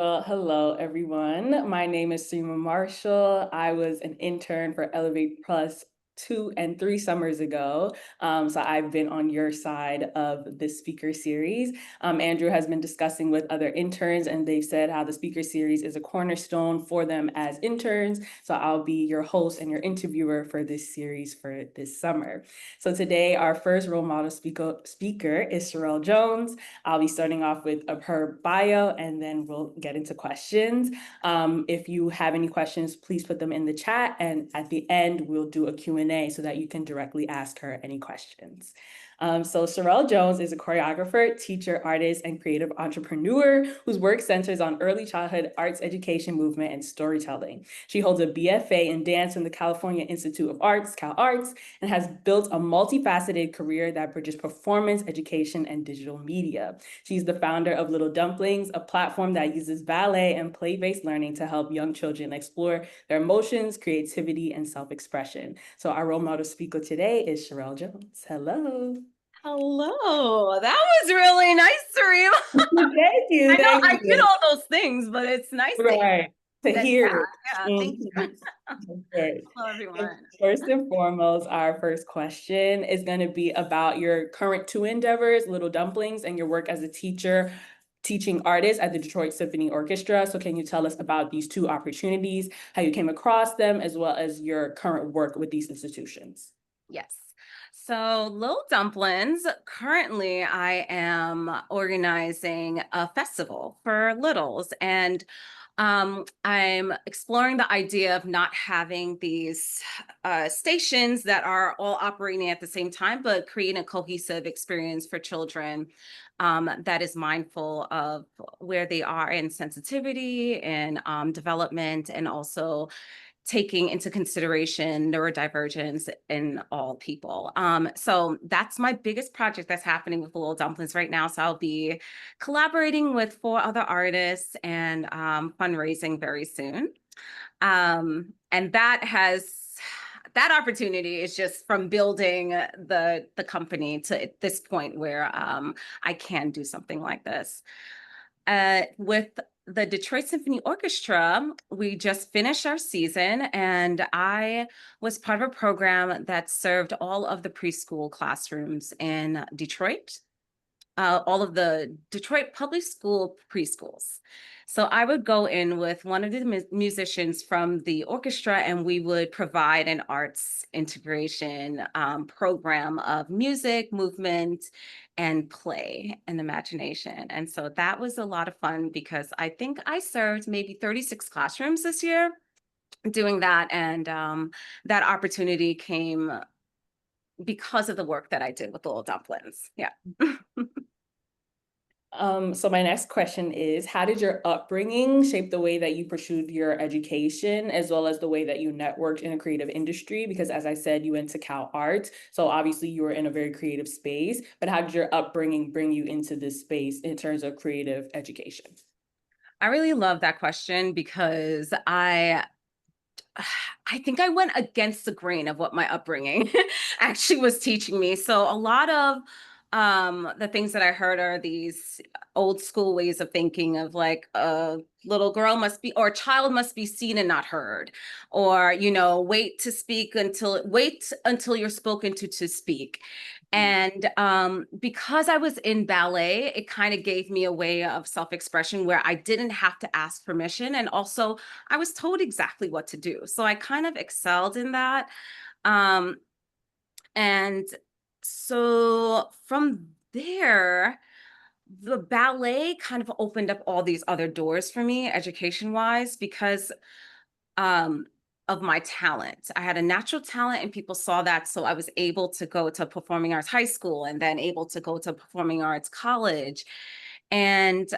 Well, hello, everyone. My name is Cyreema Marshall. I was an intern for Elevate Plus 2 and 3 summers ago. So I've been on your side of this speaker series. Andrew has been discussing with other interns, and they've said how the speaker series is a cornerstone for them as interns. So I'll be your host and your interviewer for this series for this summer. So today, our first role model speaker is Shirel Jones. I'll be starting off with her bio, and then we'll get into questions. If you have any questions, please put them in the chat, and at the end, we'll do a Q&A so that you can directly ask her any questions. So Shirel Jones is a choreographer, teacher, artist, and creative entrepreneur whose work centers on early childhood arts education movement and storytelling. She holds a BFA in dance from the California Institute of Arts, Cal Arts, and has built a multifaceted career that bridges performance, education, and digital media. She's the founder of Little Dumplings, a platform that uses ballet and play-based learning to help young children explore their emotions, creativity, and self-expression. So our role model speaker today is Shirel Jones. Hello. Hello, that was really nice, Cyreema. Thank you. I know Thank I did you. all those things, but it's nice that you Right. To said hear that. it. Yeah, thank you. Mhm. Right. Hello, So everyone. first and foremost, our first question is going to be about your current two endeavors, Little Dumplings, and your work as a teacher, teaching artist at the Detroit Symphony Orchestra. So can you tell us about these two opportunities, how you came across them, as well as your current work with these institutions? Yes. So, Little Dumplings, currently I am organizing a festival for littles, and I'm exploring the idea of not having these stations that are all operating at the same time, but creating a cohesive experience for children that is mindful of where they are in sensitivity and development, and also taking into consideration neurodivergence in all people. So that's my biggest project that's happening with the Little Dumplings right now. So I'll be collaborating with 4 other artists and fundraising very soon. And that opportunity is just from building the company to this point where I can do something like this. With the Detroit Symphony Orchestra, we just finished our season, and I was part of a program that served all of the preschool classrooms in Detroit, all of the Detroit public school preschools. So I would go in with one of the musicians from the orchestra, and we would provide an arts integration program of music, movement, and play and imagination. And so that was a lot of fun because I think I served maybe 36 classrooms this year doing that. And that opportunity came because of the work that I did with the Little Dumplings. Yeah. So my next question is, how did your upbringing shape the way that you pursued your education, as well as the way that you networked in a creative industry? Because as I said, you went to Cal Arts, so obviously you were in a very creative space, but how did your upbringing bring you into this space in terms of creative education? I really love that question because I think I went against the grain of what my upbringing actually was teaching me. So a lot of the things that I heard are these old school ways of thinking of like a little girl must be or a child must be seen and not heard, or wait until you're spoken to speak. And because I was in ballet, it kind of gave me a way of self-expression where I didn't have to ask permission. And also, I was told exactly what to do. So I kind of excelled in that. Um, and so from there, the ballet kind of opened up all these other doors for me, education wise, because um, of my talent. I had a natural talent and people saw that. So I was able to go to performing arts high school and then able to go to performing arts college. And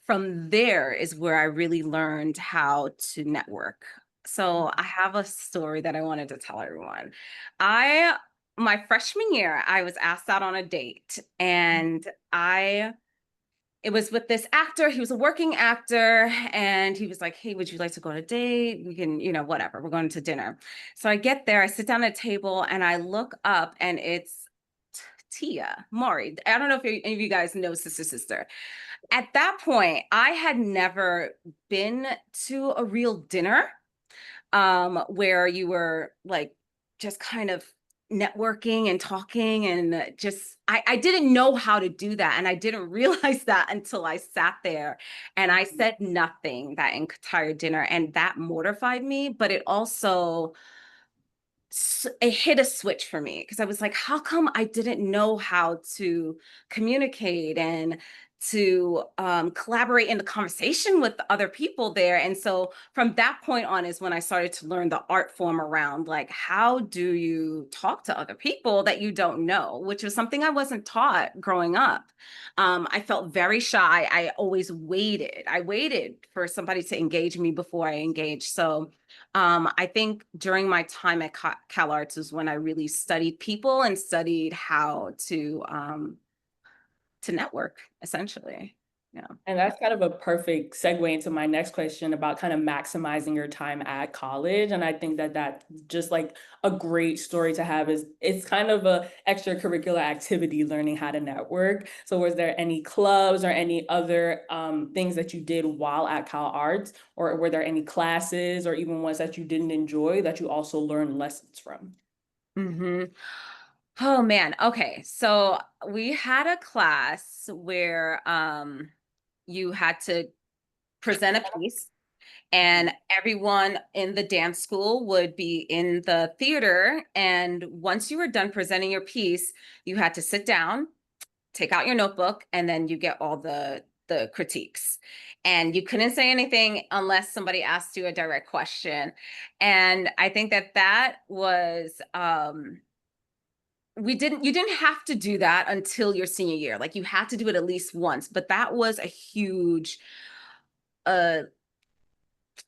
from there is where I really learned how to network. So I have a story that I wanted to tell everyone. I My freshman year, I was asked out on a date, and I it was with this actor. He was a working actor, and he was like, "Hey, would you like to go on a date? We can, whatever. We're going to dinner." So I get there, I sit down at a table, and I look up, and it's Tia Maury. I don't know if any of you guys know Sister Sister. at that point, I had never been to a real dinner where you were like just kind of networking and talking and just I didn't know how to do that, and I didn't realize that until I sat there and I said nothing that entire dinner, and that mortified me, but it also it hit a switch for me because I was like, how come I didn't know how to communicate and to collaborate in the conversation with the other people there? And so from that point on is when I started to learn the art form around like, how do you talk to other people that you don't know, which was something I wasn't taught growing up. I felt very shy. I always waited. I waited for somebody to engage me before I engaged. So I think during my time at Cal Arts is when I really studied people and studied how to network, essentially. Yeah. And that's kind of a perfect segue into my next question about kind of maximizing your time at college. And I think that that's just like a great story to have is it's kind of a extracurricular activity learning how to network. So was there any clubs or any other things that you did while at Cal Arts, or were there any classes or even ones that you didn't enjoy that you also learned lessons from? hmm Oh man. Okay. So we had a class where you had to present a piece, and everyone in the dance school would be in the theater, and once you were done presenting your piece, you had to sit down, take out your notebook, and then you get all the critiques, and you couldn't say anything unless somebody asked you a direct question. And I think that that was we didn't you didn't have to do that until your senior year. Like, you had to do it at least once, but that was a huge uh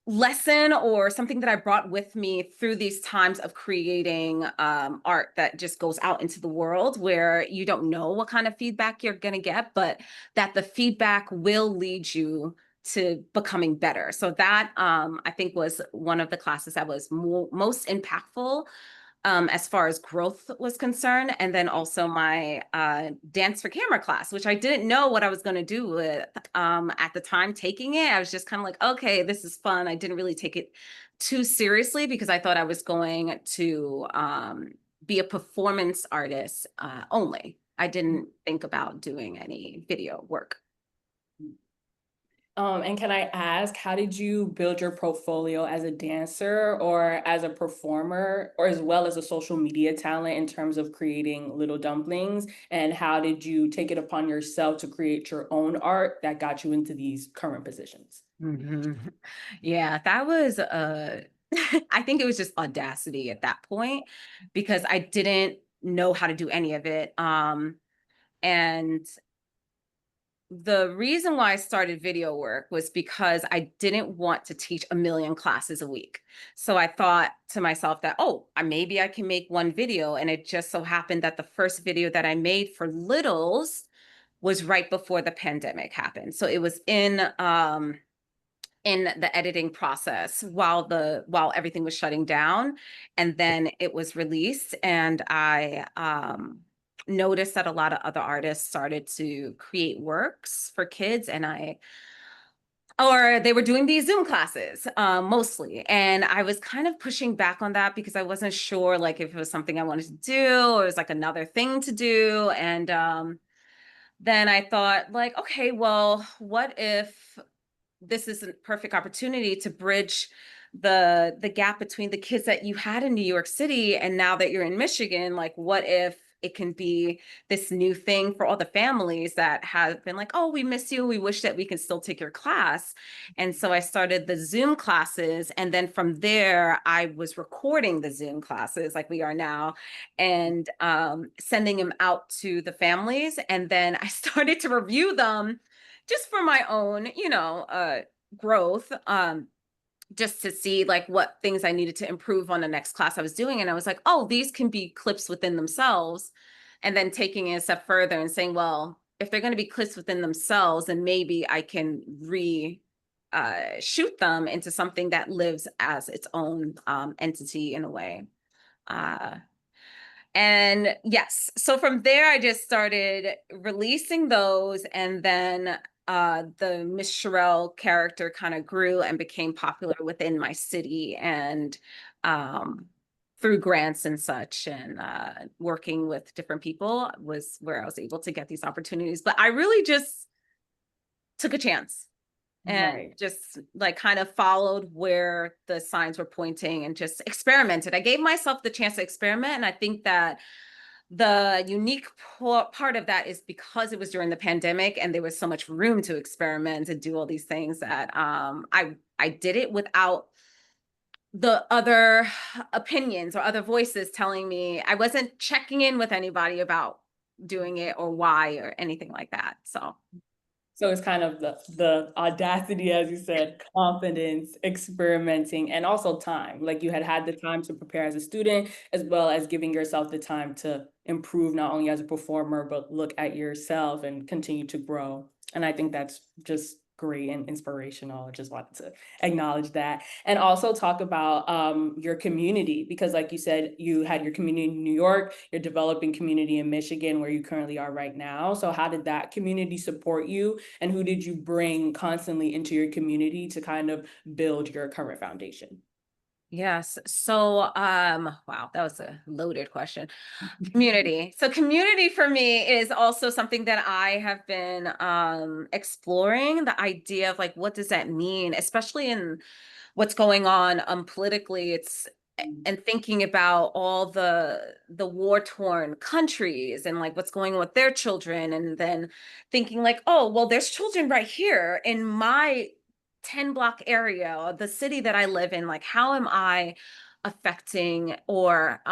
lesson or something that I brought with me through these times of creating art that just goes out into the world, where you don't know what kind of feedback you're going to get, but that the feedback will lead you to becoming better. So that I think was one of the classes that was most impactful as far as growth was concerned. And then also my dance for camera class, which I didn't know what I was going to do with at the time taking it. I was just kind of like, okay, this is fun. I didn't really take it too seriously because I thought I was going to be a performance artist only. I didn't think about doing any video work. And can I ask, how did you build your portfolio as a dancer or as a performer, or as well as a social media talent in terms of creating Little Dumplings? And how did you take it upon yourself to create your own art that got you into these current positions? Mhm. Yeah, that was I think it was just audacity at that point because I didn't know how to do any of it. And the reason why I started video work was because I didn't want to teach a million classes a week. So I thought to myself that, oh, maybe I can make one video. And it just so happened that the first video that I made for littles was right before the pandemic happened. So it was in the editing process while everything was shutting down, and then it was released, and I noticed that a lot of other artists started to create works for kids, and I or they were doing these Zoom classes mostly, and I was kind of pushing back on that because I wasn't sure like if it was something I wanted to do or it was like another thing to do. And then I thought like, okay, well, what if this is a perfect opportunity to bridge the gap between the kids that you had in New York City and now that you're in Michigan. Like, what if it can be this new thing for all the families that have been like, oh, we miss you, we wish that we can still take your class. And so I started the Zoom classes, and then from there I was recording the Zoom classes like we are now, and sending them out to the families, and then I started to review them just for my own, growth, just to see like what things I needed to improve on the next class I was doing. And I was like, oh, these can be clips within themselves. And then taking it a step further and saying, well, if they're going to be clips within themselves, then maybe I can shoot them into something that lives as its own entity in a way. Uh, and yes, so from there, I just started releasing those. And then the Miss Shirel character kind of grew and became popular within my city, and um, through grants and such, and working with different people was where I was able to get these opportunities. But I really just took a chance and Right. just like kind of followed where the signs were pointing and just experimented. I gave myself the chance to experiment. And I think that the unique part of that is because it was during the pandemic and there was so much room to experiment and do all these things that I did it without the other opinions or other voices telling me. I wasn't checking in with anybody about doing it or why or anything like that. So So it's kind of the audacity, as you said, confidence, experimenting, and also time. Like you had the time to prepare as a student, as well as giving yourself the time to improve not only as a performer, but look at yourself and continue to grow. And I think that's just great and inspirational. I just wanted to acknowledge that. And also talk about your community, because like you said, you had your community in New York, you're developing community in Michigan, where you currently are right now. So how did that community support you? And who did you bring constantly into your community to kind of build your current foundation? yes. So wow, that was a loaded question. Community. So community for me is also something that I have been exploring, the idea of like what does that mean, especially in what's going on politically. It's and thinking about all the war-torn countries and like what's going on with their children, and then thinking like, oh, well, there's children right here in my 10 block area, the city that I live in. Like, how am I affecting or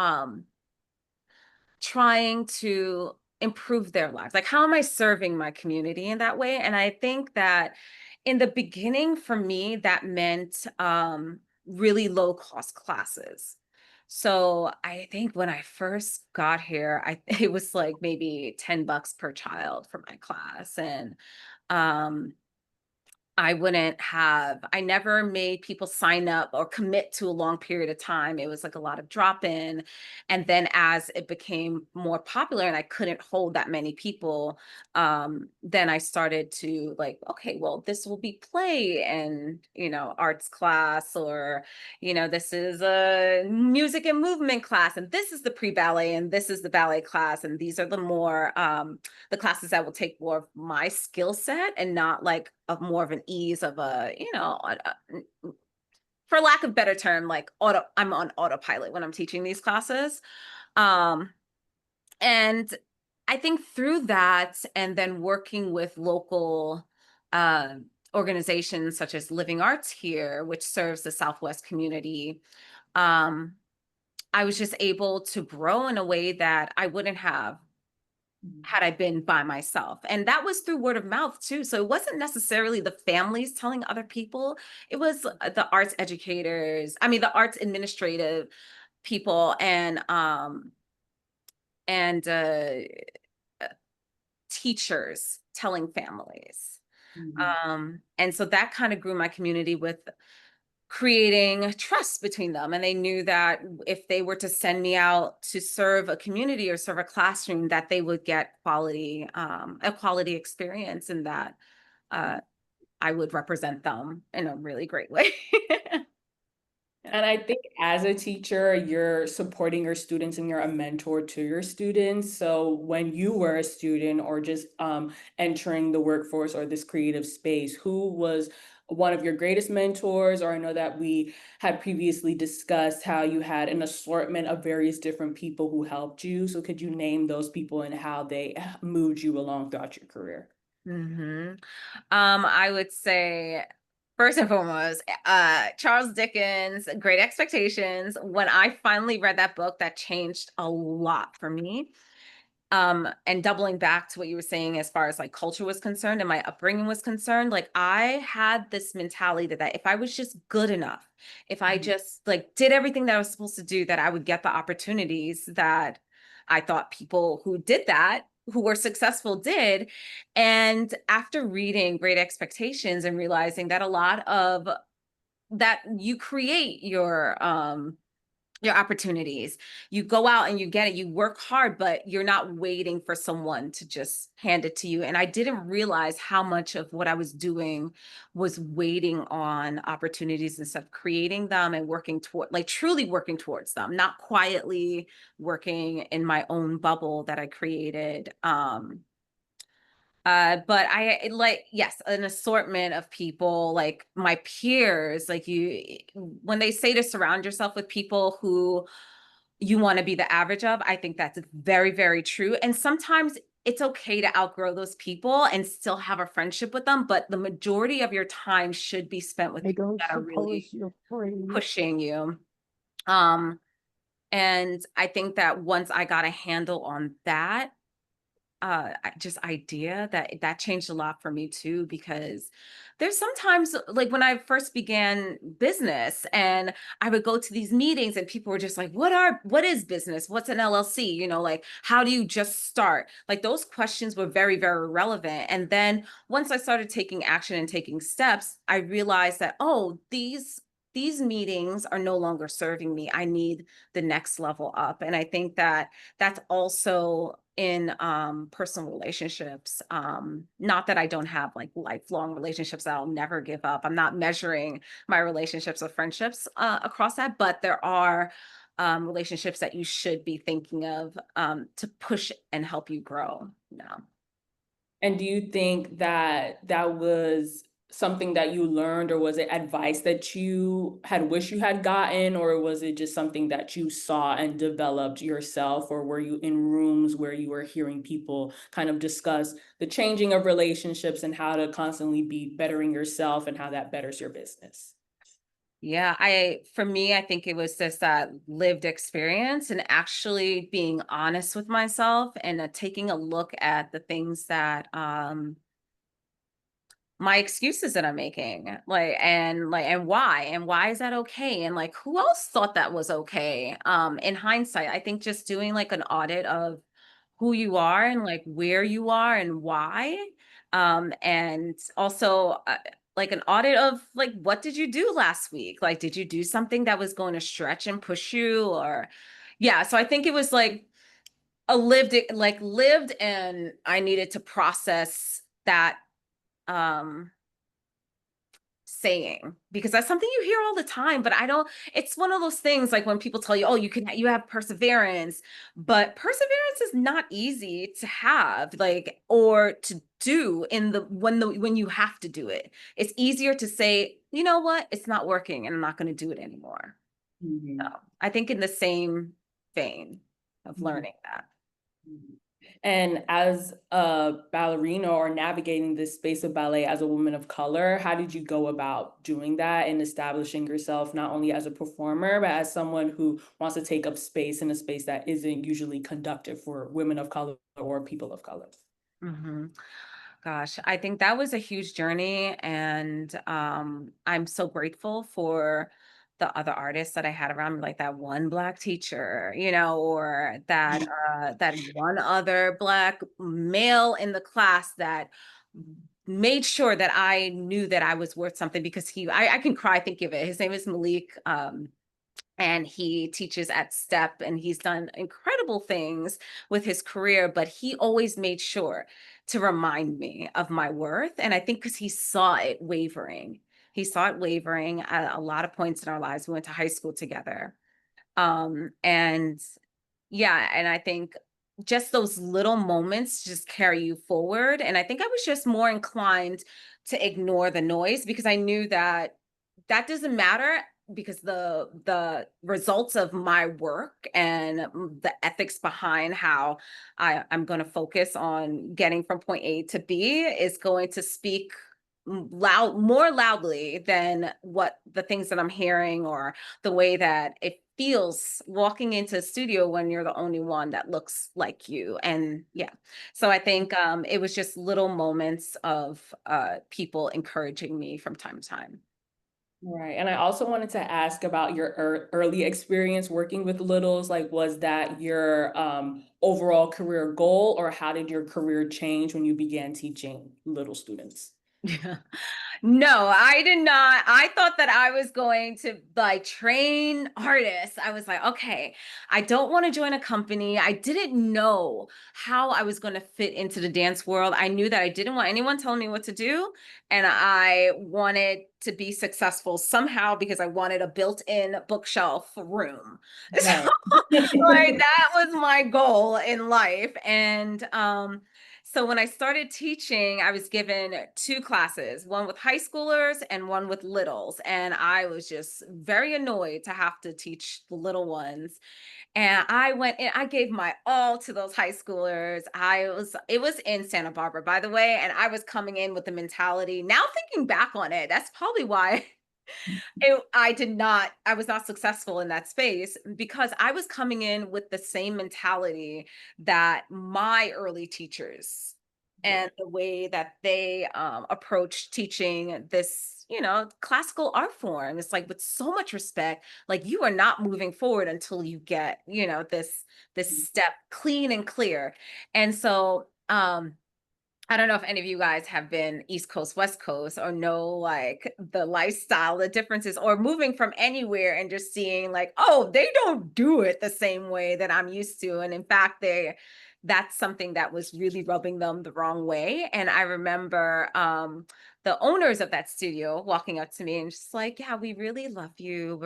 trying to improve their lives? Like, how am I serving my community in that way? And I think that in the beginning, for me, that meant really low cost classes. So I think when I first got here, it was like maybe $10 per child for my class. And um I never made people sign up or commit to a long period of time. It was like a lot of drop in. And then as it became more popular and I couldn't hold that many people, then I started to like, okay, well, this will be play and, arts class, or, this is a music and movement class, and this is the pre ballet, and this is the ballet class. And these are the classes that will take more of my skill set and not like of more of an ease of for lack of better term, like I'm on autopilot when I'm teaching these classes. Um, and I think through that, and then working with local uh, organizations such as Living Arts here, which serves the Southwest community, um, I was just able to grow in a way that I wouldn't have had I been by myself. And that was through word of mouth too. So it wasn't necessarily the families telling other people. It was the arts educators, I mean the arts administrative people, and teachers telling families. Mhm. And so that kind of grew my community with creating trust between them. And they knew that if they were to send me out to serve a community or serve a classroom, that they would get a quality experience, and that uh, I would represent them in a really great way. Yeah. And I think as a teacher, you're supporting your students and you're a mentor to your students. So when you were a student or just entering the workforce or this creative space, who was one of your greatest mentors? Or I know that we had previously discussed how you had an assortment of various different people who helped you. So could you name those people and how they moved you along throughout your career? hmm I would say first and foremost, Charles Dickens' Great Expectations. When I finally read that book, that changed a lot for me. And doubling back to what you were saying as far as like culture was concerned and my upbringing was concerned, like I had this mentality that if I was just good enough, if I Mhm. just like did everything that I was supposed to do, that I would get the opportunities that I thought people who did that, who were successful, did. And after reading Great Expectations and realizing that a lot of that you create your your opportunities. You go out and you get it. You work hard, but you're not waiting for someone to just hand it to you. And I didn't realize how much of what I was doing was waiting on opportunities instead of creating them and working toward, like truly working towards them, not quietly working in my own bubble that I created. But like, yes, an assortment of people, like my peers, like when they say to surround yourself with people who you want to be the average of, I think that's very, very true. And sometimes it's okay to outgrow those people and still have a friendship with them, but the majority of your time should be spent with I people don't that are suppose really you're free. pushing you. Um, and I think that once I got a handle on that, just idea that changed a lot for me too, because there's sometimes like when I first began business and I would go to these meetings and people were just like, what is business, what's an LLC, like how do you just start, like those questions were very, very relevant. And then once I started taking action and taking steps, I realized that, oh, these meetings are no longer serving me. I need the next level up. And I think that that's also in personal relationships. Not that I don't have like lifelong relationships that I'll never give up. I'm not measuring my relationships or friendships across that, but there are relationships that you should be thinking of to push and help you grow. No. And do you think that that was something that you learned, or was it advice that you had wished you had gotten, or was it just something that you saw and developed yourself, or were you in rooms where you were hearing people kind of discuss the changing of relationships and how to constantly be bettering yourself and how that betters your business? Yeah, for me, I think it was just that lived experience and actually being honest with myself and taking a look at the things that my excuses that I'm making, and why is that okay? And like, who else thought that was okay? In hindsight, I think just doing like an audit of who you are and like where you are and why. And also like an audit of like, what did you do last week? Like, did you do something that was going to stretch and push you? Or, yeah. So I think it was like lived, and I needed to process that um saying, because that's something you hear all the time, but I don't, it's one of those things like when people tell you, oh, you have perseverance, but perseverance is not easy to have, like, or to do when you have to do it. It's easier to say, you know what, it's not working and I'm not going to do it anymore. So Mhm. I think in the same vein of Mhm. learning that. Mhm. And as a ballerina or navigating this space of ballet as a woman of color, how did you go about doing that and establishing yourself not only as a performer, but as someone who wants to take up space in a space that isn't usually conductive for women of color or people of color? Mhm. Gosh, I think that was a huge journey, and I'm so grateful for the other artists that I had around me, like that one Black teacher, or that one other Black male in the class that made sure that I knew that I was worth something, because I can cry thinking of it. His name is Malik. And he teaches at Step, and he's done incredible things with his career, but he always made sure to remind me of my worth. And I think because he saw it wavering at a lot of points in our lives. We went to high school together. And yeah, and I think just those little moments just carry you forward. And I think I was just more inclined to ignore the noise, because I knew that that doesn't matter, because the results of my work and the ethics behind how I'm going to focus on getting from point A to B is going to speak more loudly than what the things that I'm hearing, or the way that it feels walking into a studio when you're the only one that looks like you. And yeah, so I think it was just little moments of people encouraging me from time to time. Right. And I also wanted to ask about your early experience working with littles. Like, was that your overall career goal, or how did your career change when you began teaching little students? Yeah. No, I did not. I I thought that I was going to like train artists. I was like, okay, I don't want to join a company. I didn't know how I was going to fit into the dance world. I knew that I didn't want anyone telling me what to do. And I wanted to be successful somehow because I wanted a built-in bookshelf room. So Right. like that was my goal in life. And so when I started teaching, I was given two classes, one with high schoolers and one with littles. And I was just very annoyed to have to teach the little ones. And I went in, I gave my all to those high schoolers. It was in Santa Barbara, by the way. And I was coming in with the mentality. Now thinking back on it, that's probably why I was not successful in that space because I was coming in with the same mentality that my early teachers and Right. the way that they approached teaching this, classical art form. It's like with so much respect, like you are not moving forward until you get, this step clean and clear. And so I don't know if any of you guys have been East Coast, West Coast, or know like the lifestyle, the differences, or moving from anywhere and just seeing like, oh, they don't do it the same way that I'm used to. And in fact, that's something that was really rubbing them the wrong way. And I remember the owners of that studio walking up to me and just like, yeah, we really love you.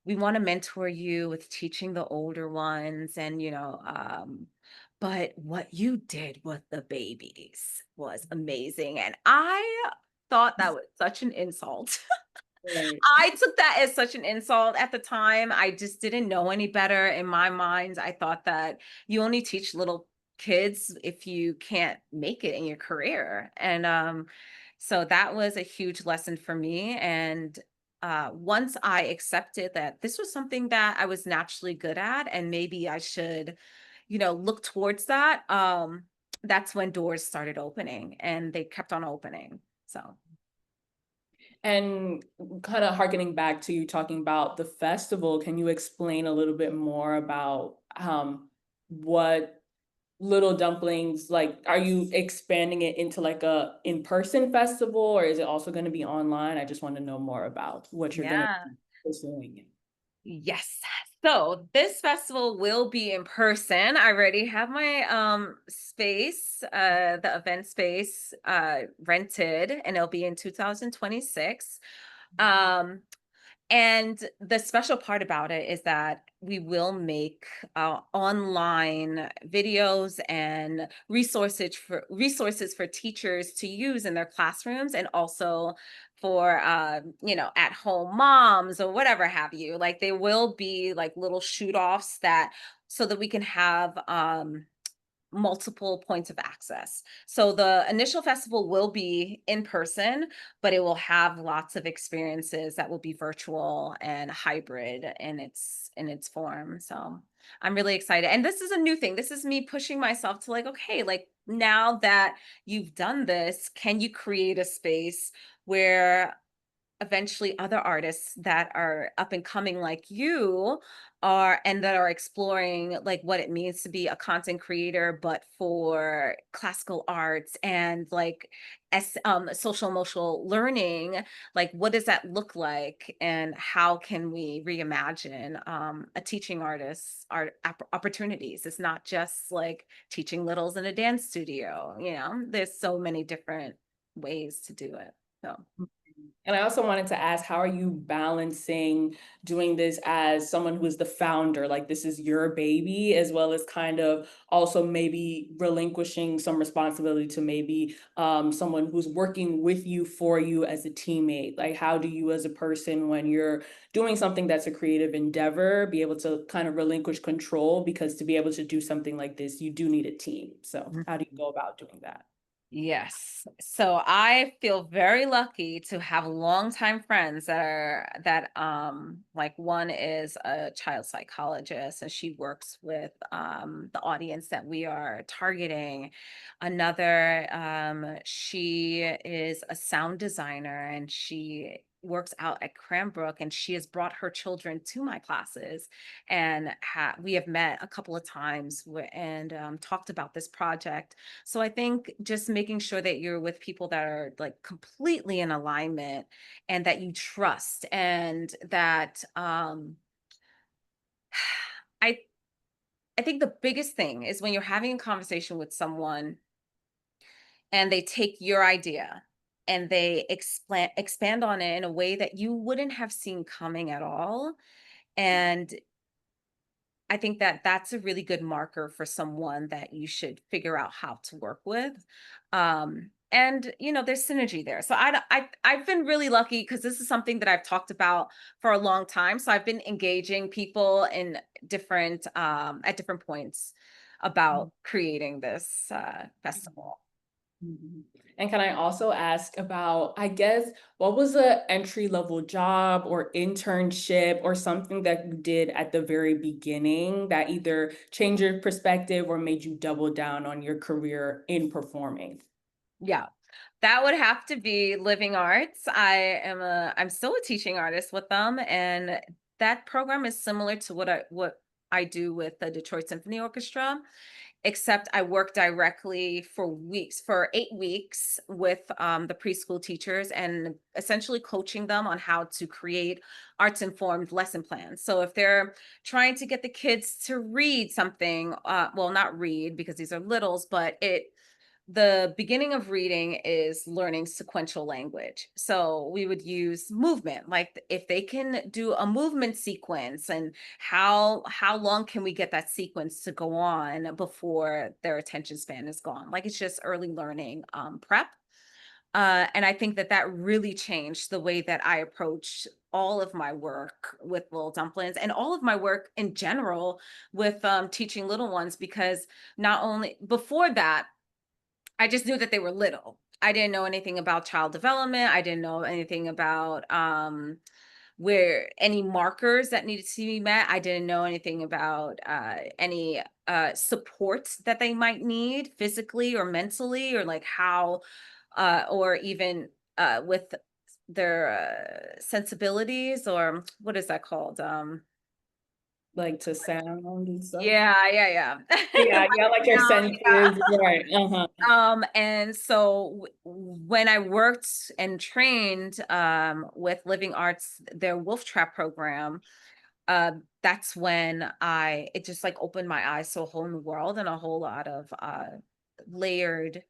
We want to mentor you with teaching the older ones. And, but what you did with the babies was amazing, and I thought that was such an insult. Right. I took that as such an insult at the time. I just didn't know any better. In my mind, I thought that you only teach little kids if you can't make it in your career. And so that was a huge lesson for me. And once I accepted that this was something that I was naturally good at, and maybe I should, look towards that, that's when doors started opening and they kept on opening. So, And kind of harkening back to you talking about the festival, can you explain a little bit more about what Little Dumplings, like, are you expanding it into like a in-person festival or is it also going to be online? I just want to know more about what you're going to yeah. be pursuing. Yes. So this festival will be in person. I already have my space, the event space rented, and it'll be in 2026. Um and the special part about it is that we will make online videos and resources for teachers to use in their classrooms, and also for at home moms or whatever have you. Like there will be like little shoot offs that so that we can have multiple points of access. So the initial festival will be in person, but it will have lots of experiences that will be virtual and hybrid in its form. So I'm really excited. And this is a new thing. This is me pushing myself to like, okay, like now that you've done this, can you create a space where eventually other artists that are up and coming like you are and that are exploring like what it means to be a content creator but for classical arts and like social emotional learning, like what does that look like and how can we reimagine a teaching artist's opportunities. It's not just like teaching littles in a dance studio, there's so many different ways to do it. So And I also wanted to ask, how are you balancing doing this as someone who is the founder, like this is your baby, as well as kind of also maybe relinquishing some responsibility to maybe someone who's working with you for you as a teammate? Like, how do you as a person, when you're doing something that's a creative endeavor, be able to kind of relinquish control? Because to be able to do something like this, you do need a team. So how do you go about doing that? yes. So I feel very lucky to have longtime friends that like one is a child psychologist and she works with the audience that we are targeting. Another she is a sound designer and she works out at Cranbrook, and she has brought her children to my classes, and we have met a couple of times and talked about this project. So I think just making sure that you're with people that are like completely in alignment and that you trust, and that I I think the biggest thing is when you're having a conversation with someone and they take your idea and they expand on it in a way that you wouldn't have seen coming at all. And I think that that's a really good marker for someone that you should figure out how to work with. And there's synergy there. So I've been really lucky because this is something that I've talked about for a long time. So I've been engaging people in different at different points about creating this festival. Mhm. And can I also ask about, I guess, what was a entry level job or internship or something that you did at the very beginning that either changed your perspective or made you double down on your career in performing? Yeah. That would have to be living arts. I'm still a teaching artist with them, and that program is similar to what I do with the Detroit Symphony Orchestra, except I work directly for 8 weeks with the preschool teachers, and essentially coaching them on how to create arts informed lesson plans. So if they're trying to get the kids to read something, well, not read because these are littles, but the beginning of reading is learning sequential language. So we would use movement, like if they can do a movement sequence, and how long can we get that sequence to go on before their attention span is gone? Like it's just early learning prep. And I think that that really changed the way that I approach all of my work with little dumplings, and all of my work in general with teaching little ones, because not only before that I just knew that they were little. I didn't know anything about child development. I didn't know anything about where any markers that needed to be met. I didn't know anything about any supports that they might need physically or mentally, or like how, or even with their sensibilities, or what is that called? Like to sound and stuff? Yeah, yeah, yeah. Yeah, yeah, like your Yeah. senses, right? Uh-huh. And so when I worked and trained with Living Arts, their Wolf Trap program, that's when it just like opened my eyes to a whole new world and a whole lot of layered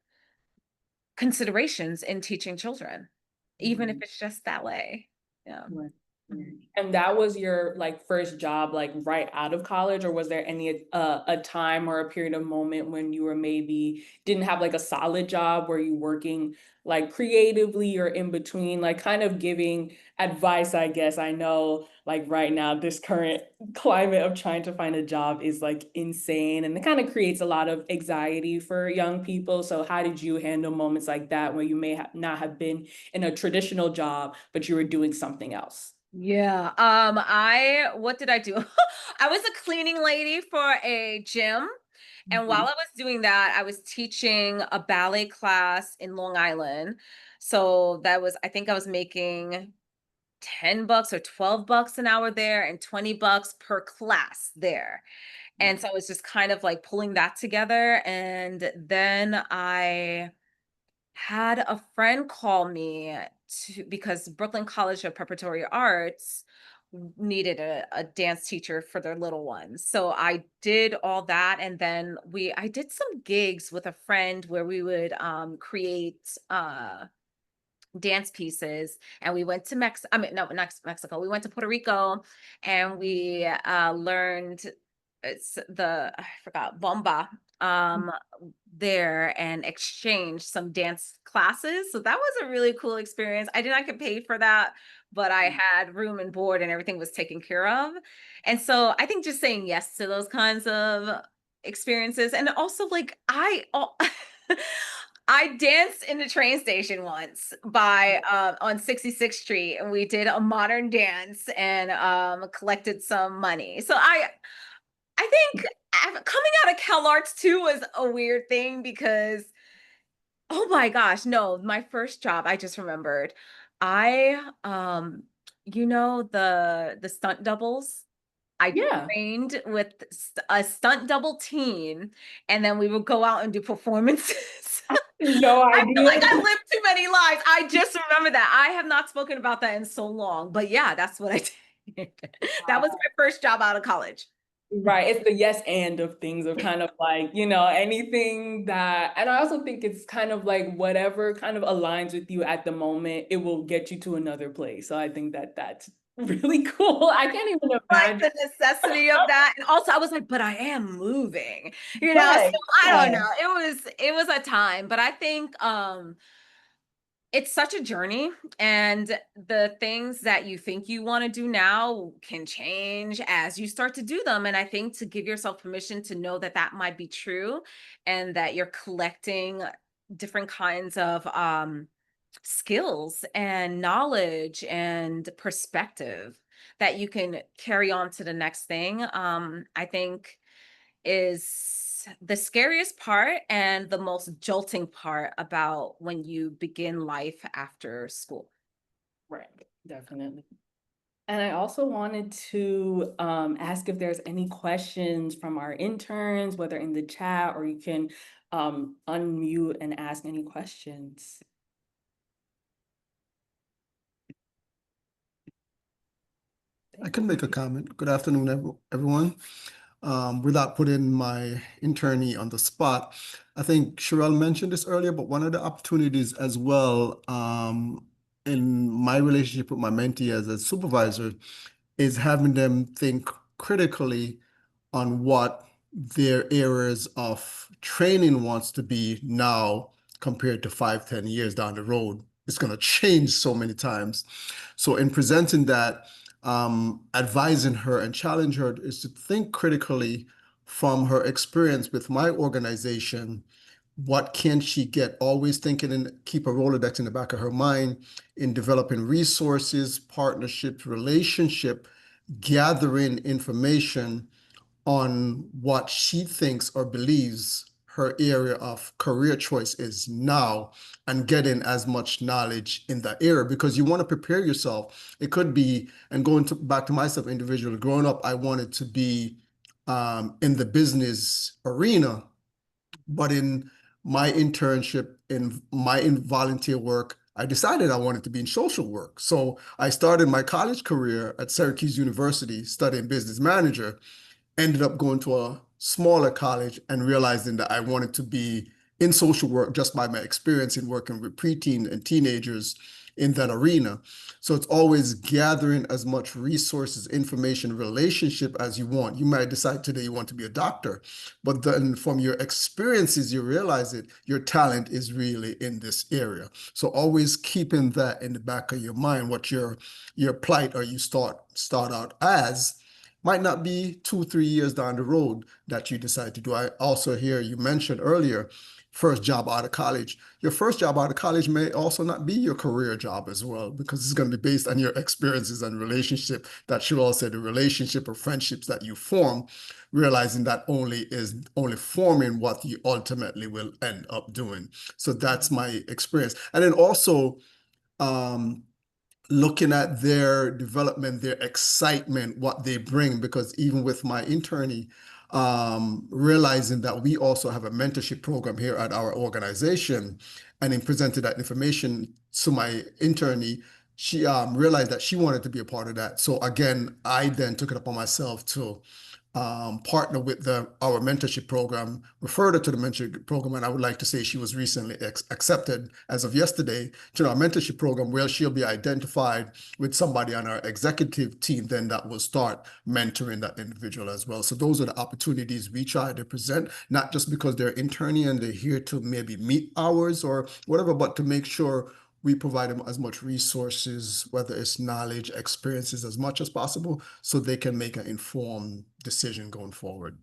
considerations in teaching children, even if Mhm. it's just ballet. Yeah. Right, right. Mhm. And that was your, like, first job, like, right out of college, or was there any, a time or a period of moment when you were maybe didn't have, like, a solid job? Were you working, like, creatively or in between? Like, kind of giving advice, I guess. I know, like, right now, this current climate of trying to find a job is, like, insane, and it kinda creates a lot of anxiety for young people. So how did you handle moments like that where you may have not have been in a traditional job, but you were doing something else? Yeah. I what did I do? I was a cleaning lady for a gym. And while Mhm. I was doing that, I was teaching a ballet class in Long Island. So I think I was making $10 or $12 an hour there, and $20 per class there. And Right. so I was just kind of like pulling that together. And then I had a friend call me because Brooklyn College of Preparatory Arts needed a dance teacher for their little ones. So I did all that, and then I did some gigs with a friend where we would create dance pieces, and we went to I mean, no, not Mexico. We went to Puerto Rico, and we learned I forgot bomba there, and exchanged some dance classes. So that was a really cool experience. I did not get paid for that, but I Mhm. had room and board and everything was taken care of. And so I think just saying yes to those kinds of experiences, and also like I danced in the train station once by on 66th Street, and we did a modern dance and collected some money. So I think coming out of Cal Arts too was a weird thing because, oh my gosh, no, my first job, I just remembered. I the stunt doubles. I Yeah. trained with a stunt double team, and then we would go out and do performances. No I feel idea. like I lived too many lives. I just remember that. I have not spoken about that in so long, but yeah, that's what I did. That was my first job out of college. Right. It's the yes and of things of kind of like, anything that, and I also think it's kind of like whatever kind of aligns with you at the moment, it will get you to another place. So I think that that's really cool. I can't even Like imagine. the necessity of that. And also I was like, but I am moving, so Right. I don't Yeah. know. It was a time, but I think it's such a journey, and the things that you think you want to do now can change as you start to do them. And I think to give yourself permission to know that that might be true, and that you're collecting different kinds of skills and knowledge and perspective that you can carry on to the next thing, I think is the scariest part and the most jolting part about when you begin life after school. Right. Definitely. And I also wanted to ask if there's any questions from our interns, whether in the chat or you can unmute and ask any questions. I can make a comment. Good afternoon, everyone. Without putting my internee on the spot, I think Shirel mentioned this earlier, but one of the opportunities as well in my relationship with my mentee as a supervisor is having them think critically on what their areas of training wants to be now compared to 5, 10 years down the road. It's going to change so many times. So in presenting that, advising her and challenge her is to think critically from her experience with my organization. What can she get? Always thinking and keep a Rolodex in the back of her mind in developing resources, partnerships, relationship, gathering information on what she thinks or believes her area of career choice is now and getting as much knowledge in that area because you want to prepare yourself. It could be, and back to myself individually, growing up, I wanted to be in the business arena, but in my internship, in my volunteer work, I decided I wanted to be in social work. So I started my college career at Syracuse University studying business manager, ended up going to a smaller college and realizing that I wanted to be in social work just by my experience in working with preteen and teenagers in that arena. So it's always gathering as much resources, information, relationship as you want. You might decide today you want to be a doctor, but then from your experiences, you realize that your talent is really in this area. So always keeping that in the back of your mind, what your plight or you start out as might not be 2, 3 years down the road that you decide to do. I also hear you mentioned earlier, first job out of college. Your first job out of college may also not be your career job as well, because it's going to be based on your experiences and relationship that you all said, the relationship or friendships that you form, realizing that only forming what you ultimately will end up doing. So that's my experience. And then also, um, looking at their development, their excitement, what they bring, because even with my internee, realizing that we also have a mentorship program here at our organization, and in presenting that information to my internee, she realized that she wanted to be a part of that. So again, I then took it upon myself to partner with our mentorship program, referred her to the mentorship program, and I would like to say she was recently accepted as of yesterday to our mentorship program, where she'll be identified with somebody on our executive team then that will start mentoring that individual as well. So those are the opportunities we try to present, not just because they're interning and they're here to maybe meet hours or whatever, but to make sure we provide them as much resources, whether it's knowledge, experiences, as much as possible, so they can make an informed decision going forward.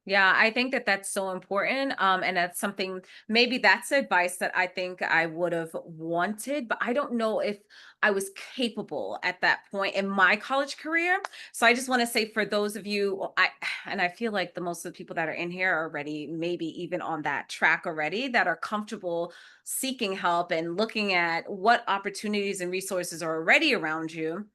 Yeah, I think that that's so important. And that's something, maybe that's advice that I think I would have wanted, but I don't know if I was capable at that point in my college career. So I just want to say for those of you, and I feel like the most of the people that are in here are already maybe even on that track already, that are comfortable seeking help and looking at what opportunities and resources are already around you.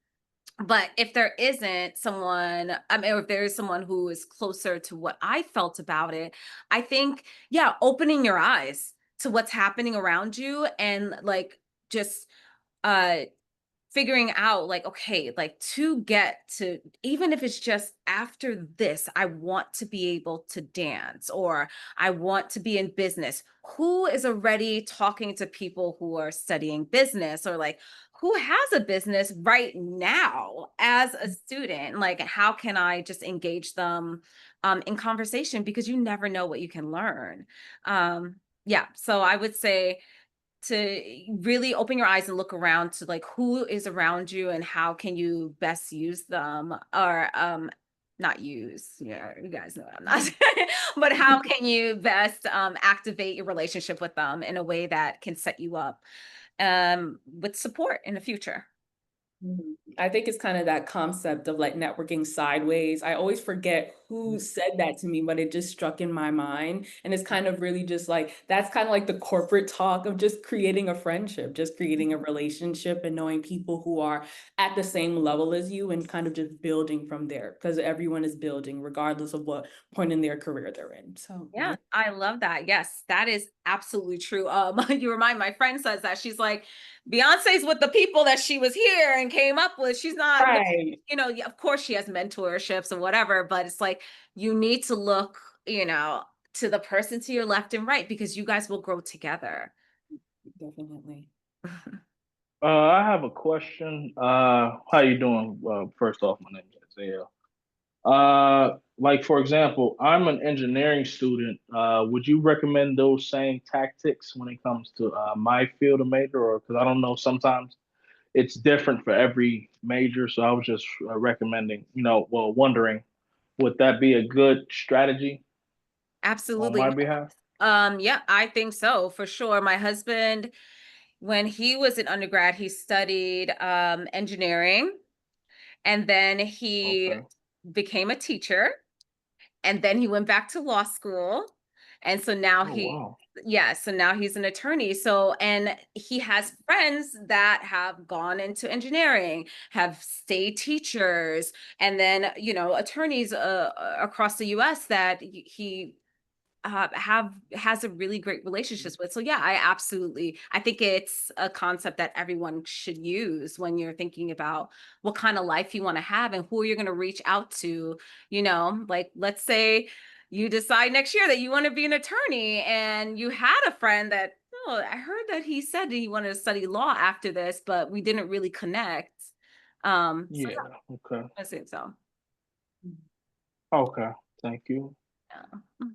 But if there isn't someone, I mean, or if there is someone who is closer to what I felt about it, I think, yeah, opening your eyes to what's happening around you, and like just uh figuring out like, okay, like to get to, even if it's just after this I want to be able to dance, or I want to be in business, who is already talking to people who are studying business, or like who has a business right now as a student, like how can I just engage them in conversation, because you never know what you can learn. Yeah, so I would say to really open your eyes and look around to like who is around you and how can you best use them, or not use, yeah, you guys know what I'm not saying, but how can you best activate your relationship with them in a way that can set you up with support in the future. Mhm. I think it's kind of that concept of like networking sideways. I always forget who said that to me, but it just struck in my mind. And it's kind of really just like that's kind of like the corporate talk of just creating a friendship, just creating a relationship and knowing people who are at the same level as you and kind of just building from there because everyone is building regardless of what point in their career they're in. So, Yeah, yeah. I love that. Yes, that is absolutely true. You remind, my friend says that she's like, Beyonce's with the people that she was here and came up with. She's not with, Right. yeah, of course she has mentorships and whatever, but it's like you need to look, to the person to your left and right, because you guys will grow together. Definitely. I have a question. How you doing? First off, my name is Isaiah. Like for example, I'm an engineering student. Would you recommend those same tactics when it comes to my field of major, or because I don't know, sometimes it's different for every major. So I was just recommending, well, wondering, would that be a good strategy on Absolutely. my behalf? Yeah, I think so for sure. My husband, when he was in undergrad, he studied engineering, and then he Okay. became a teacher, and then he went back to law school, and so now Oh wow. yeah, so now he's an attorney. So, and he has friends that have gone into engineering, have stayed teachers, and then attorneys across the US that he have has a really great relationships with. So yeah, I think it's a concept that everyone should use when you're thinking about what kind of life you want to have and who you're going to reach out to. Like let's say you decide next year that you want to be an attorney, and you had a friend that, oh, I heard that he said that he wanted to study law after this, but we didn't really connect. So Yeah. Okay. yeah, I think so. Okay. Thank you. Yeah.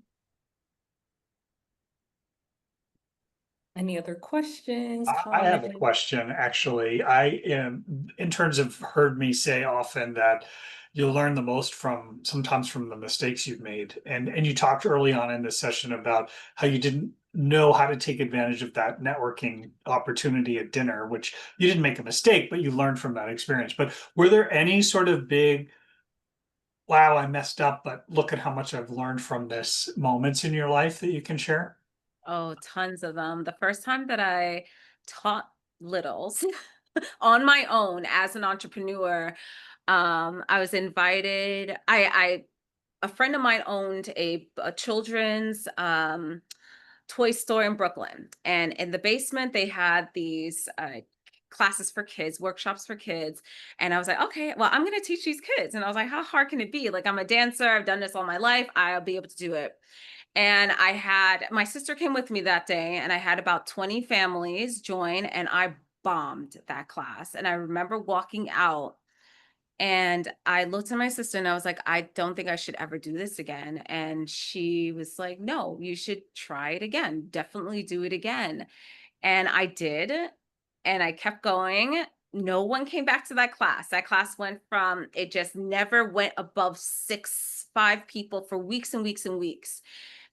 Any other questions, I have a comments? question, actually. I am interns have heard me say often that you learn the most from sometimes from the mistakes you've made. And you talked early on in this session about how you didn't know how to take advantage of that networking opportunity at dinner, which you didn't make a mistake, but you learned from that experience. But were there any sort of big, wow, I messed up, but look at how much I've learned from this moments in your life that you can share? Oh, tons of them. The first time that I taught littles on my own as an entrepreneur, I was invited. A friend of mine owned a children's toy store in Brooklyn, and in the basement they had these classes for kids, workshops for kids. And I was like, okay, well, I'm going to teach these kids. And I was like, how hard can it be? Like, I'm a dancer. I've done this all my life. I'll be able to do it. And I had my sister came with me that day, and I had about 20 families join, and I bombed that class. And I remember walking out, and I looked at my sister and I was like, I don't think I should ever do this again. And she was like, no, you should try it again. Definitely do it again. And I did. And I kept going. no one came back to that class. That class went from, it just never went above 5 people for weeks and weeks and weeks.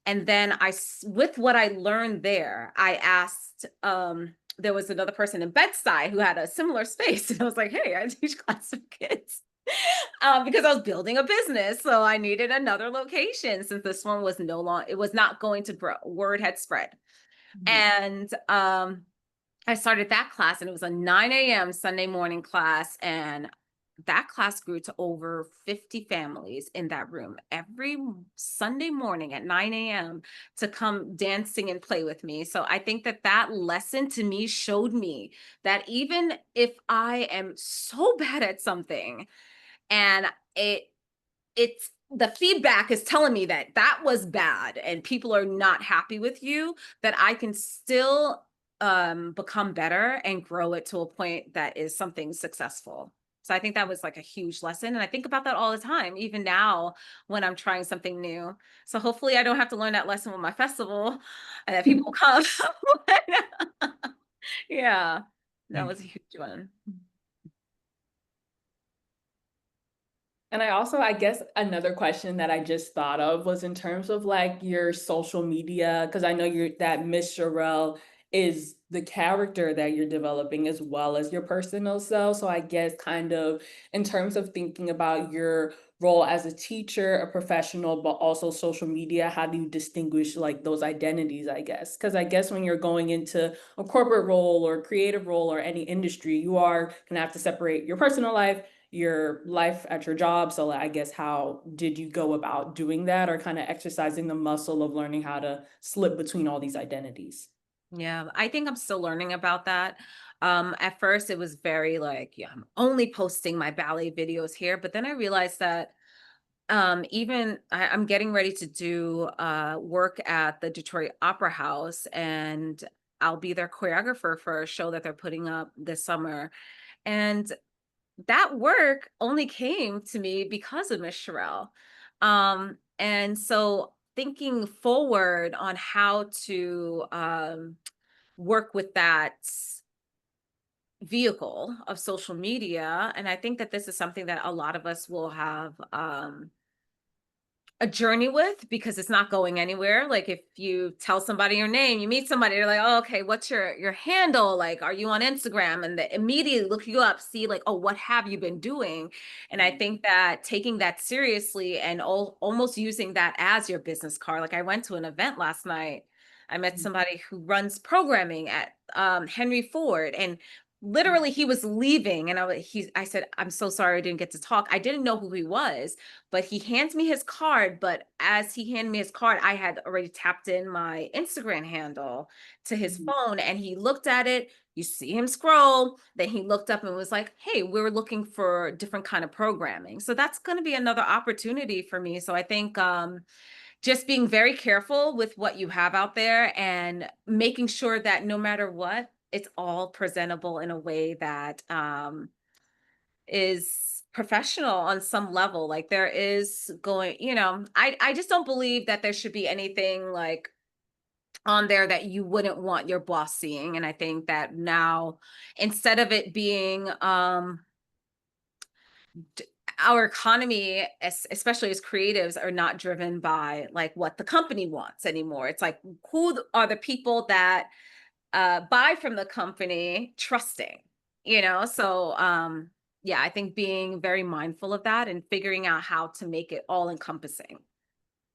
And then with what I learned there, I asked, there was another person in Bedside who had a similar space. And I was like, hey, I teach class of kids. Because I was building a business. So I needed another location since this one was it was not going to grow. Word had spread. And I started that class, and it was a 9 a.m. Sunday morning class. And that class grew to over 50 families in that room every Sunday morning at 9 a.m. to come dancing and play with me. So I think that that lesson to me showed me that even if I am so bad at something, and it's the feedback is telling me that that was bad and people are not happy with you, that I can still become better and grow it to a point that is something successful. So I think that was like a huge lesson. And I think about that all the time, even now when I'm trying something new. So hopefully I don't have to learn that lesson with my festival and that people come. Yeah, that was a huge one. And I also, I guess another question that I just thought of was in terms of like your social media, because I know that Miss Shirel is the character that you're developing as well as your personal self. So I guess kind of in terms of thinking about your role as a teacher, a professional, but also social media, how do you distinguish like those identities, I guess? Because I guess when you're going into a corporate role or creative role or any industry, you are gonna have to separate your personal life, your life at your job. So I guess how did you go about doing that, or kind of exercising the muscle of learning how to slip between all these identities? Yeah, I think I'm still learning about that. At first it was very like, yeah, I'm only posting my ballet videos here, but then I realized that even I'm getting ready to do work at the Detroit Opera House, and I'll be their choreographer for a show that they're putting up this summer. And that work only came to me because of Miss Shirel. And so thinking forward on how to work with that vehicle of social media, and I think that this is something that a lot of us will have a journey with, because it's not going anywhere. Like if you tell somebody your name, you meet somebody, you're like, oh, okay, what's your handle? Like, are you on Instagram? And they immediately look you up, see like, oh, what have you been doing? And I think that taking that seriously and almost using that as your business card. Like I went to an event last night. I met somebody who runs programming at Henry Ford, and literally he was leaving, and I said, I'm so sorry I didn't get to talk. I didn't know who he was, but he hands me his card. But as he handed me his card, I had already tapped in my Instagram handle to his phone, and he looked at it. You see him scroll, then he looked up and was like, hey, we're looking for different kind of programming. So that's going to be another opportunity for me. So I think just being very careful with what you have out there and making sure that no matter what, it's all presentable in a way that is professional on some level. Like there is going, I just don't believe that there should be anything like on there that you wouldn't want your boss seeing. And I think that now, instead of it being our economy, especially as creatives, are not driven by like what the company wants anymore. It's like, who are the people that buy from the company trusting, So yeah, I think being very mindful of that and figuring out how to make it all encompassing.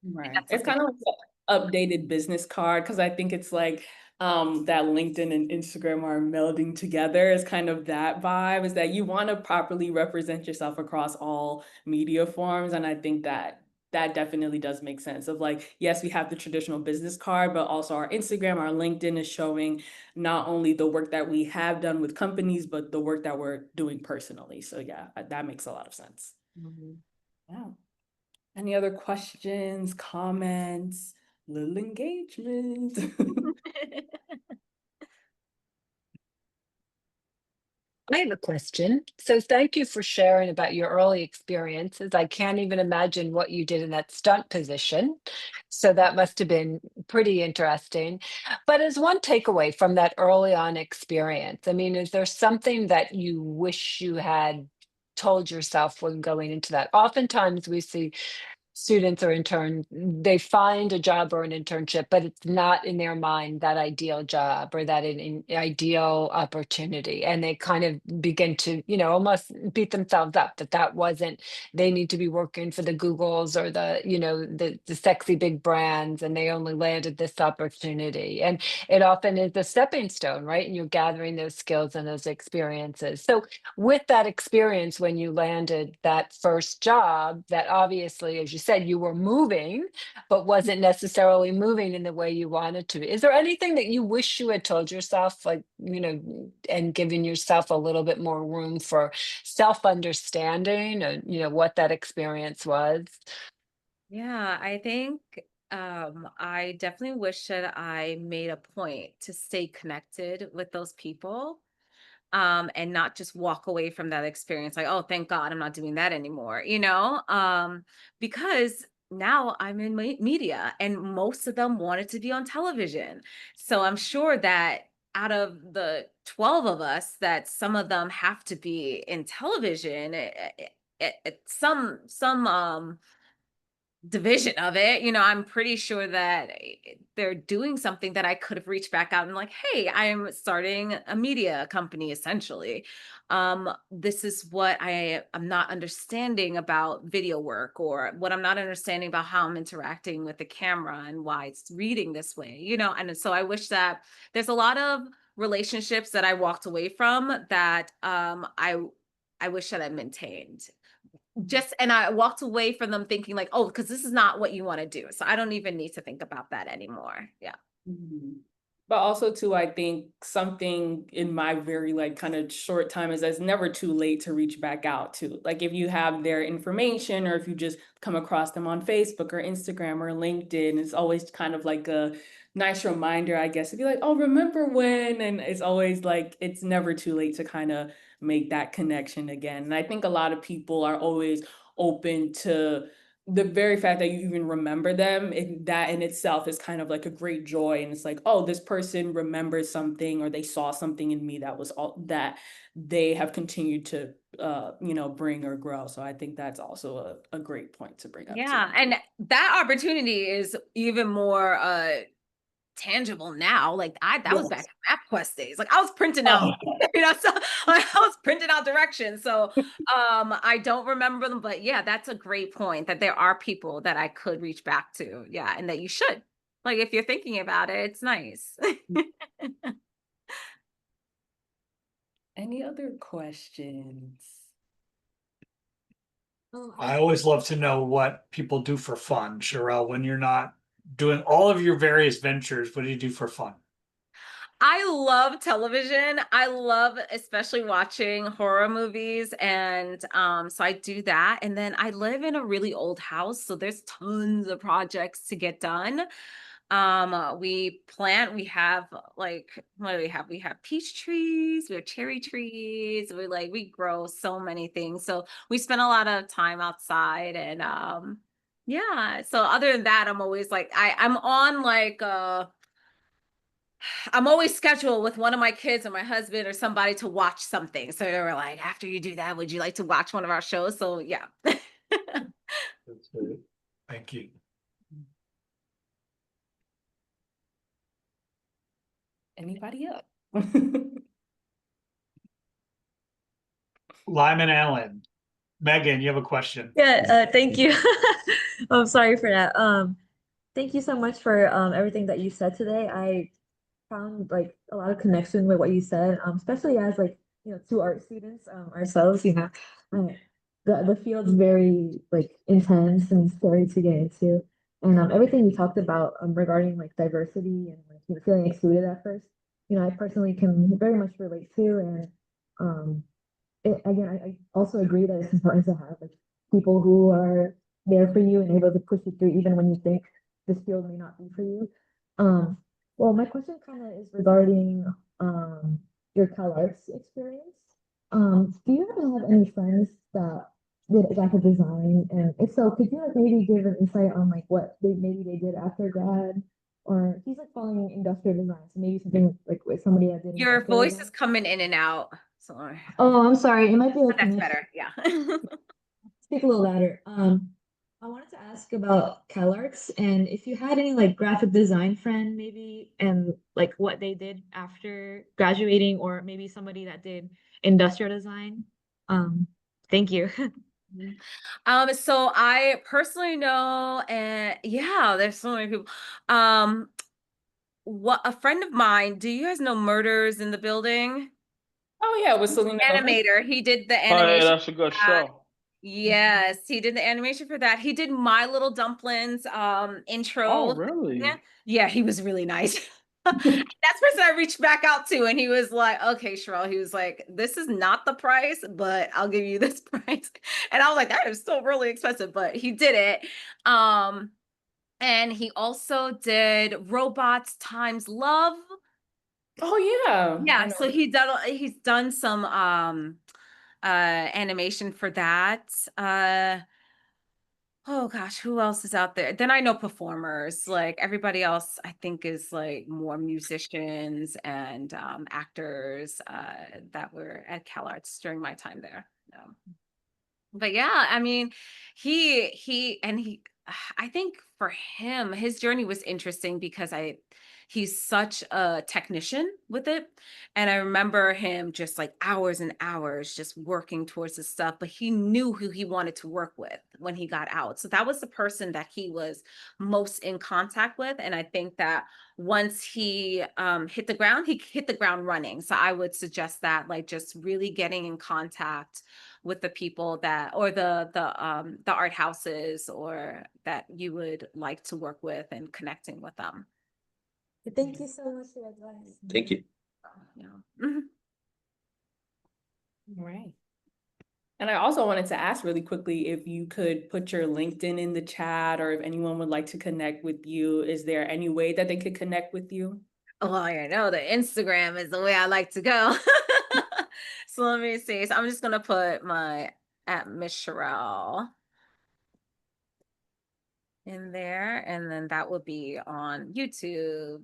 Right. That's It's something. kind of like an updated business card, because I think it's like that LinkedIn and Instagram are melding together. Is kind of that vibe, is that you want to properly represent yourself across all media forms. And I think that that definitely does make sense of like, yes, we have the traditional business card, but also our Instagram, our LinkedIn is showing not only the work that we have done with companies, but the work that we're doing personally. So yeah, that makes a lot of sense. Mhm. Yeah. Any other questions, comments, little engagement? I have a question. So thank you for sharing about your early experiences. I can't even imagine what you did in that stunt position. So that must have been pretty interesting. But as one takeaway from that early on experience, I mean, is there something that you wish you had told yourself when going into that? Oftentimes we see students or interns, they find a job or an internship, but it's not in their mind that ideal job or that ideal opportunity. And they kind of begin to, almost beat themselves up that that wasn't, they need to be working for the Googles or the sexy big brands, and they only landed this opportunity. And it often is a stepping stone, right? And you're gathering those skills and those experiences. So with that experience, when you landed that first job, that obviously, as you said, you were moving, but wasn't necessarily moving in the way you wanted to. Is there anything that you wish you had told yourself, like, and giving yourself a little bit more room for self-understanding and, what that experience was? Yeah, I think I definitely wish that I made a point to stay connected with those people, and not just walk away from that experience like, oh, thank God I'm not doing that anymore, because now I'm in media and most of them wanted to be on television. So I'm sure that out of the 12 of us, that some of them have to be in television at some division of it. I'm pretty sure that they're doing something that I could have reached back out and like, hey, I'm starting a media company essentially. This is what I'm not understanding about video work, or what I'm not understanding about how I'm interacting with the camera and why it's reading this way, and so I wish that there's a lot of relationships that I walked away from that I wish that I maintained, and I walked away from them thinking like, oh, because this is not what you want to do. So I don't even need to think about that anymore. Yeah. Mhm. But also too, I think something in my very like kind of short time is that it's never too late to reach back out to. Like if you have their information or if you just come across them on Facebook or Instagram or LinkedIn, it's always kind of like a nice reminder, I guess, to be like, oh, remember when? And it's always like it's never too late to kind of make that connection again. And I think a lot of people are always open to the very fact that you even remember them, that in itself is kind of like a great joy. And it's like, oh, this person remembers something or they saw something in me that was all that they have continued to bring or grow. So I think that's also a great point to bring up too. Yeah. And that opportunity is even more tangible now. Like that was back Yes. in MapQuest days. Like I was printing out, Oh, so I was printing out directions. So I don't remember them, but yeah, that's a great point that there are people that I could reach back to. Yeah, and that you should. Like if you're thinking about it, it's nice. Any other questions? I always love to know what people do for fun, Shirel, when you're not doing all of your various ventures. What do you do for fun? I love television. I love especially watching horror movies. And so I do that. And then I live in a really old house. So there's tons of projects to get done. We have like, what do we have? We have peach trees, we have cherry trees, we grow so many things. So we spend a lot of time outside and yeah. So other than that, I'm always like, I'm on like I'm always scheduled with one of my kids or my husband or somebody to watch something. So they were like, after you do that, would you like to watch one of our shows? So yeah. That's great. Thank you. Anybody else? Lyman Allen. Megan, you have a question. Yeah, thank you. I'm sorry for that. Thank you so much for everything that you said today. I found like a lot of connection with what you said, especially as like, two art students ourselves, uh, the field's very like intense and scary to get into. And everything you talked about regarding like diversity and like, feeling excluded at first, I personally can very much relate to. And um again, I also agree that it's important to have like people who are there for you and able to push you through even when you think this field may not be for you. Um, well, my question kind of is regarding your CalArts experience. Do you happen to have any friends that did graphic design? And if so, could you like maybe give an insight on like what they did after grad? Or he's like following industrial design, so maybe something like with somebody that did Your industrial voice design. is coming in and out. Sorry. Oh, I'm sorry. It might be a But that's connection. better. Yeah. Speak a little louder. I wanted to ask about CalArts and if you had any like graphic design friend maybe and like what they did after graduating or maybe somebody that did industrial design. Thank you. So I personally know, and yeah, there's so many people. What a friend of mine, do you guys know Murders in the Building? Oh yeah, with Selena Gomez. Animator. He did the Oh, yeah, animation. that's a good show. Yes, he did the animation for that. He did My Little Dumplings intro. Oh, really? Yeah, he was really nice. That's the person I reached back out to, and he was like, okay, Shirel. He was like, this is not the price, but I'll give you this price. And I was like, that is still really expensive, but he did it. And he also did Robots Times Love. Oh yeah. I Yeah, know. so he's done some animation for that. Oh gosh, who else is out there? Then I know performers. Like everybody else, I think is like more musicians and actors that were at CalArts during my time there. But yeah, I mean, he I think for him, his journey was interesting because he's such a technician with it. And I remember him just like hours and hours just working towards his stuff, but he knew who he wanted to work with when he got out. So that was the person that he was most in contact with. And I think that once he hit the ground, he hit the ground running. So I would suggest that like just really getting in contact with the people that or the art houses or that you would like to work with and connecting with them. Thank you so much for your advice. Thank you. Yeah. All right. And I also wanted to ask really quickly if you could put your LinkedIn in the chat or if anyone would like to connect with you. Is there any way that they could connect with you? Well, I know the Instagram is the way I like to go. So let me see. So I'm just gonna put my at Miss Shirel in there, and then that will be on YouTube,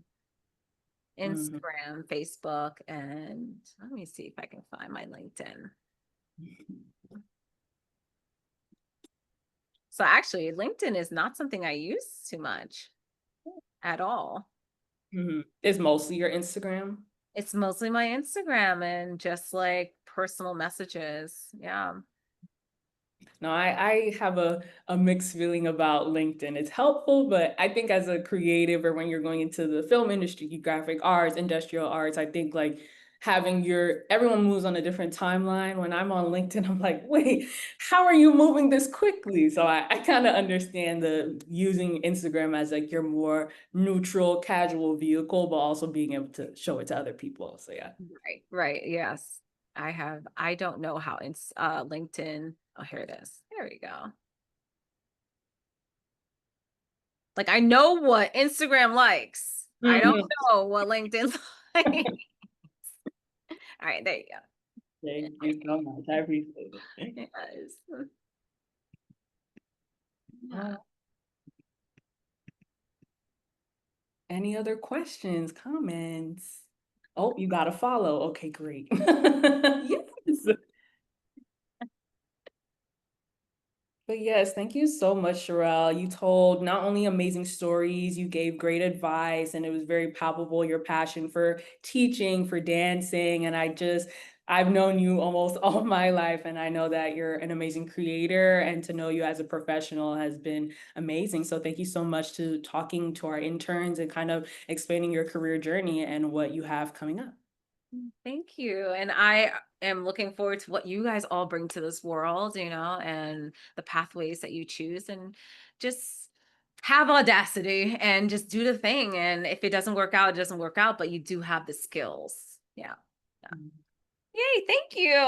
Instagram, Facebook, and let me see if I can find my LinkedIn. So actually, LinkedIn is not something I use too much at all. It's mostly your Instagram. It's mostly my Instagram and just like personal messages. Yeah. No, I have a mixed feeling about LinkedIn. It's helpful, but I think as a creative or when you're going into the film industry, graphic arts, industrial arts, I think like having everyone moves on a different timeline. When I'm on LinkedIn, I'm like, wait, how are you moving this quickly? So I kind of understand the using Instagram as like your more neutral, casual vehicle, but also being able to show it to other people. So yeah. Right. Yes. I don't know how LinkedIn. Oh, here it is. There we go. Like I know what Instagram likes. I don't know what LinkedIn likes. All right, there you go. Thank you so much. I appreciate it. Yes. Yeah. Any other questions, comments? Oh, you got to follow. Okay, great. Yes. But yes, thank you so much, Shirel. You told not only amazing stories, you gave great advice, and it was very palpable, your passion for teaching, for dancing. And I've known you almost all my life, and I know that you're an amazing creator, and to know you as a professional has been amazing. So thank you so much to talking to our interns and kind of explaining your career journey and what you have coming up. Thank you. And I am looking forward to what you guys all bring to this world, and the pathways that you choose and just have audacity and just do the thing. And if it doesn't work out, it doesn't work out, but you do have the skills. Yeah. Yay. Thank you.